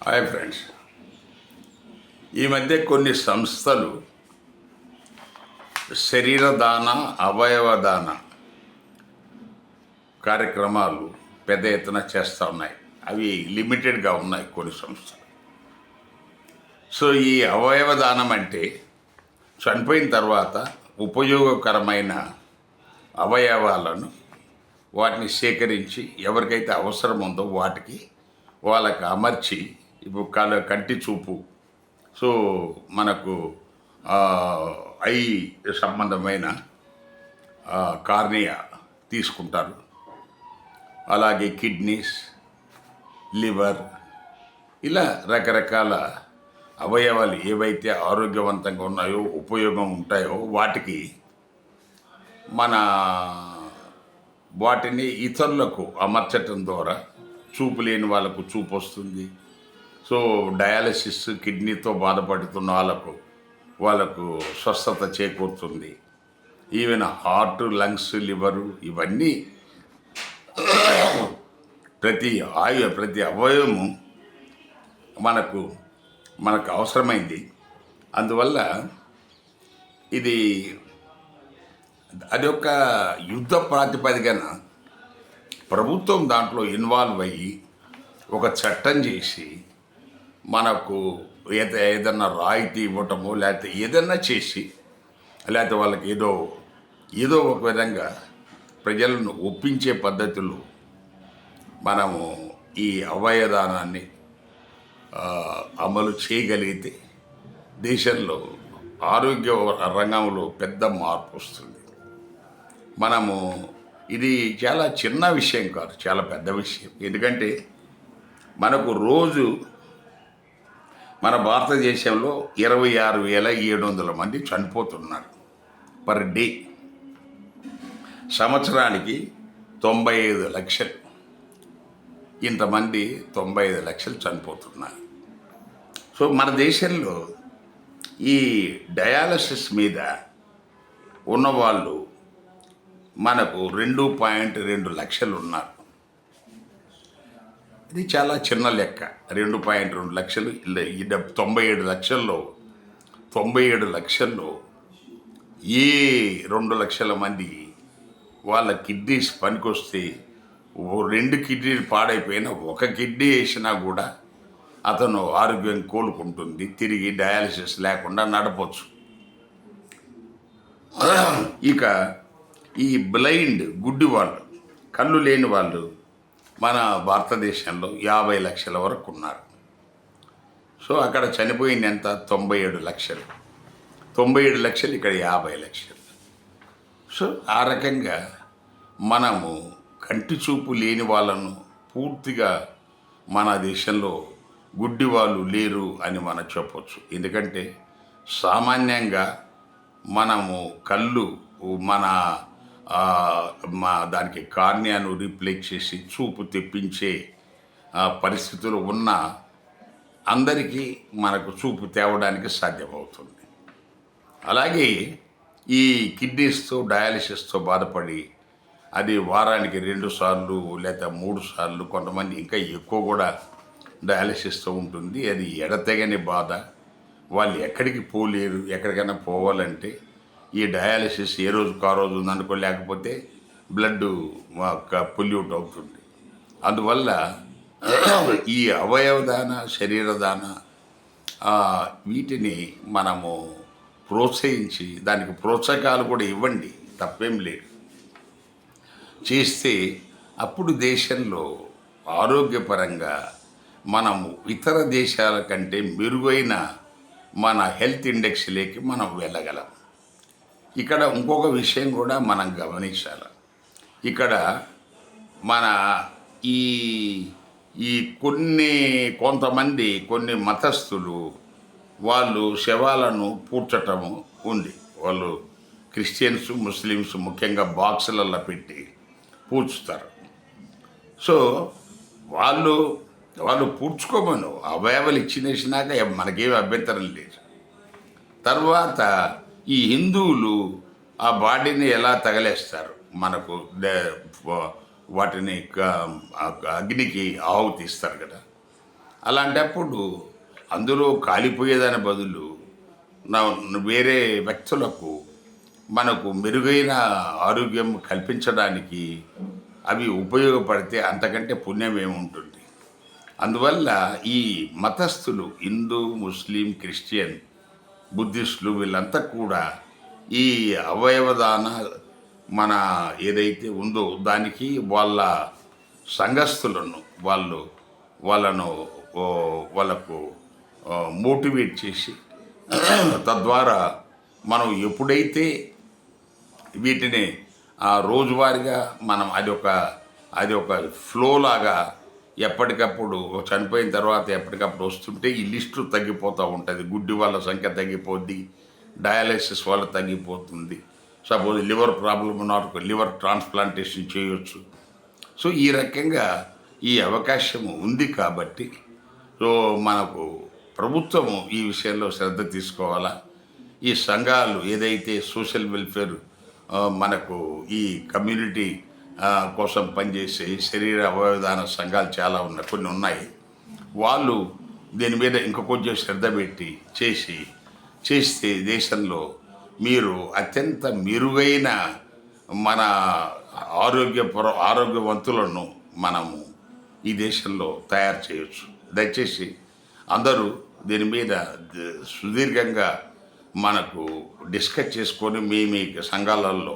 Hi friends. ఈ మధ్య కొన్ని సంస్థలు శరీర దాన అవయవ దాన కార్యక్రమాలు పెద్ద ఎత్తున చేస్తూ ఉన్నాయి. అవి లిమిటెడ్గా ఉన్నాయి కొన్ని సంస్థలు. సో ఈ అవయవ దానం అంటే చనిపోయిన తర్వాత ఉపయోగకరమైన అవయవాలను వాటిని సేకరించి ఎవరికైతే అవసరం ఉందో వాటికి వాళ్ళకి అమర్చి, ఇప్పుడు కంటి చూపు, సో మనకు ఐ సంబంధమైన కార్నియా తీసుకుంటారు. అలాగే కిడ్నీస్, లివర్, ఇలా రకరకాల అవయవాలు ఏవైతే ఆరోగ్యవంతంగా ఉన్నాయో, ఉపయోగం ఉంటాయో వాటిని ఇతరులకు అమర్చటం ద్వారా చూపు లేని వాళ్ళకు చూపు వస్తుంది. సో డయాలసిస్, కిడ్నీతో బాధపడుతున్న వాళ్ళకు స్వస్థత చేకూరుతుంది. ఈవెన్ హార్ట్, లంగ్స్, లివరు, ఇవన్నీ ప్రతి అవయవము మనకు అవసరమైంది. అందువల్ల అది ఒక యుద్ధ ప్రాతిపదికన ప్రభుత్వం దాంట్లో ఇన్వాల్వ్ అయ్యి ఒక చట్టం చేసి మనకు ఏదన్నా రాయితీ ఇవ్వటమో, లేకపోతే ఏదన్నా చేసి, లేకపోతే వాళ్ళకి ఏదో ఒక విధంగా ప్రజలను ఒప్పించే పద్ధతులు మనము ఈ అవయదానాన్ని అమలు చేయగలిగితే దేశంలో ఆరోగ్య రంగంలో పెద్ద మార్పు వస్తుంది. ఇది చాలా చిన్న విషయం కాదు, చాలా పెద్ద విషయం. ఎందుకంటే మనకు రోజు మన భారతదేశంలో 26,700 మంది చనిపోతున్నారు పర్ డే. సంవత్సరానికి 95 లక్షలు, ఇంతమంది 95 లక్షలు చనిపోతున్నారు. సో మన దేశంలో ఈ డయాలసిస్ మీద ఉన్నవాళ్ళు మనకు 2.2 లక్షలు ఉన్నారు. ఇది చాలా చిన్న లెక్క. 2.2 లక్షలు, 97 లక్షల్లో 97 లక్షల్లో ఏ 2 లక్షల మంది వాళ్ళ కిడ్నీస్ పనికొస్తే, 2 కిడ్నీలు పాడైపోయినా 1 కిడ్నీ వేసినా కూడా అతను ఆరోగ్యం కోలుకుంటుంది, తిరిగి డయాలసిస్ లేకుండా నడపచ్చు. ఇక ఈ బ్లైండ్, గుడ్డి వాళ్ళు, కళ్ళు లేని వాళ్ళు మన భారతదేశంలో 50 లక్షల వరకు ఉన్నారు. సో అక్కడ చనిపోయింది ఎంత? 97 లక్షలు. 97 లక్షలు, ఇక్కడ 50 లక్షలు. సో ఆ రకంగా మనము కంటి చూపు లేని వాళ్ళను పూర్తిగా మన దేశంలో గుడ్డి వాళ్ళు లేరు అని మనం చెప్పవచ్చు. ఎందుకంటే సామాన్యంగా మనము కళ్ళు దానికి కార్నియాను రీప్లేస్ చేసి చూపు తెప్పించే పరిస్థితులు ఉన్న అందరికీ మనకు చూపు తేవడానికి సాధ్యమవుతుంది. అలాగే ఈ కిడ్నీస్తో, డయాలసిస్తో బాధపడి అది వారానికి 2 సార్లు లేదా 3 సార్లు, కొంతమంది ఇంకా ఎక్కువ కూడా డయాలసిస్తో ఉంటుంది. అది ఎడతెగని బాధ. వాళ్ళు ఎక్కడికి పోలేరు. ఎక్కడికైనా పోవాలంటే ఈ డయాలసిస్ ఏ రోజుకు ఆ రోజు ఉందనుకో, లేకపోతే బ్లడ్ పొల్యూట్ అవుతుంది. అందువల్ల ఈ అవయవదాన, శరీరదాన వీటిని మనము ప్రోత్సహించి, దానికి ప్రోత్సాహకాలు కూడా ఇవ్వండి, తప్పేం లేదు. చేస్తే అప్పుడు దేశంలో ఆరోగ్యపరంగా మనము ఇతర దేశాల కంటే మెరుగైన మన హెల్త్ ఇండెక్స్లోకి మనం వెళ్ళగలం. ఇక్కడ ఇంకొక విషయం కూడా మనం గమనించాలి. ఇక్కడ మన ఈ కొన్ని మతస్థులు వాళ్ళు శవాలను పూడ్చటము ఉంది. వాళ్ళు క్రిస్టియన్స్, ముస్లిమ్స్ ముఖ్యంగా బాక్సులలో పెట్టి పూడ్చుతారు. సో వాళ్ళు పూడ్చుకోమను, అవయవాలు ఇచ్చినేసినాక మనకేమి అభ్యంతరం లేదు. తర్వాత ఈ హిందువులు ఆ బాడీని ఎలా తగలేస్తారు, మనకు వాటిని అగ్నికి ఆహుతి ఇస్తారు కదా. అలాంటప్పుడు అందులో కాలిపోయేదాని బదులు వేరే వ్యక్తులకు మనకు మెరుగైన ఆరోగ్యం కల్పించడానికి అవి ఉపయోగపడితే అంతకంటే పుణ్యం ఏముంటుంది. అందువల్ల ఈ మతస్థులు హిందూ, ముస్లిం, క్రిస్టియన్, బుద్ధిస్టులు వీళ్ళంతా కూడా ఈ అవయవదాన మన ఏదైతే ఉందో దానికి వాళ్ళ సంఘస్థులను వాళ్ళను వాళ్ళకు మోటివేట్ చేసి తద్వారా మనం ఎప్పుడైతే వీటిని రోజువారీగా మనం అది ఒక ఫ్లో లాగా ఎప్పటికప్పుడు చనిపోయిన తర్వాత ఎప్పటికప్పుడు వస్తుంటే ఈ లిస్టు తగ్గిపోతూ ఉంటుంది. గుడ్డి వాళ్ళ సంఖ్య తగ్గిపోద్ది, డయాలసిస్ వల్ల తగ్గిపోతుంది. సపోజ్ లివర్ ప్రాబ్లం ఉన్న లివర్ ట్రాన్స్ప్లాంటేషన్ చేయొచ్చు. సో ఈ రకంగా ఈ అవకాశము ఉంది కాబట్టి సో మనకు ప్రభుత్వము ఈ విషయంలో శ్రద్ధ తీసుకోవాలా. ఈ సంఘాలు ఏదైతే సోషల్ వెల్ఫేర్ మనకు ఈ కమ్యూనిటీ కోసం పనిచేసే శరీర అవయవదాన సంఘాలు చాలా ఉన్నాయి, కొన్ని ఉన్నాయి. వాళ్ళు దీని మీద ఇంకా కొంచెం శ్రద్ధ పెట్టి చేస్తే దేశంలో మీరు అత్యంత మెరుగైన మన ఆరోగ్యవంతులను మనము ఈ దేశంలో తయారు చేయొచ్చు. దయచేసి అందరూ దీని మీద సుదీర్ఘంగా మనకు డిస్కస్ చేసుకొని మీ సంఘాలలో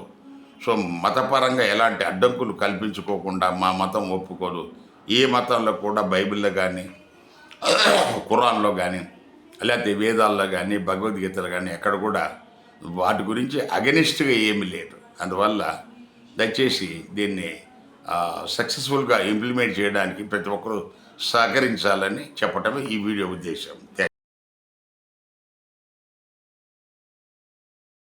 సో మతపరంగా ఎలాంటి అడ్డంకులు కల్పించుకోకుండా మా మతం ఒప్పుకోదు. ఏ మతంలో కూడా బైబిల్లో కానీ ఖురాన్లో కానీ లేకపోతే వేదాల్లో కానీ భగవద్గీతలో కానీ ఎక్కడ కూడా వాటి గురించి అగెనిస్ట్గా ఏమీ లేదు. అందువల్ల దయచేసి దీన్ని సక్సెస్ఫుల్గా ఇంప్లిమెంట్ చేయడానికి ప్రతి ఒక్కరూ సహకరించాలని చెప్పటమే ఈ వీడియో ఉద్దేశం. థ్యాంక్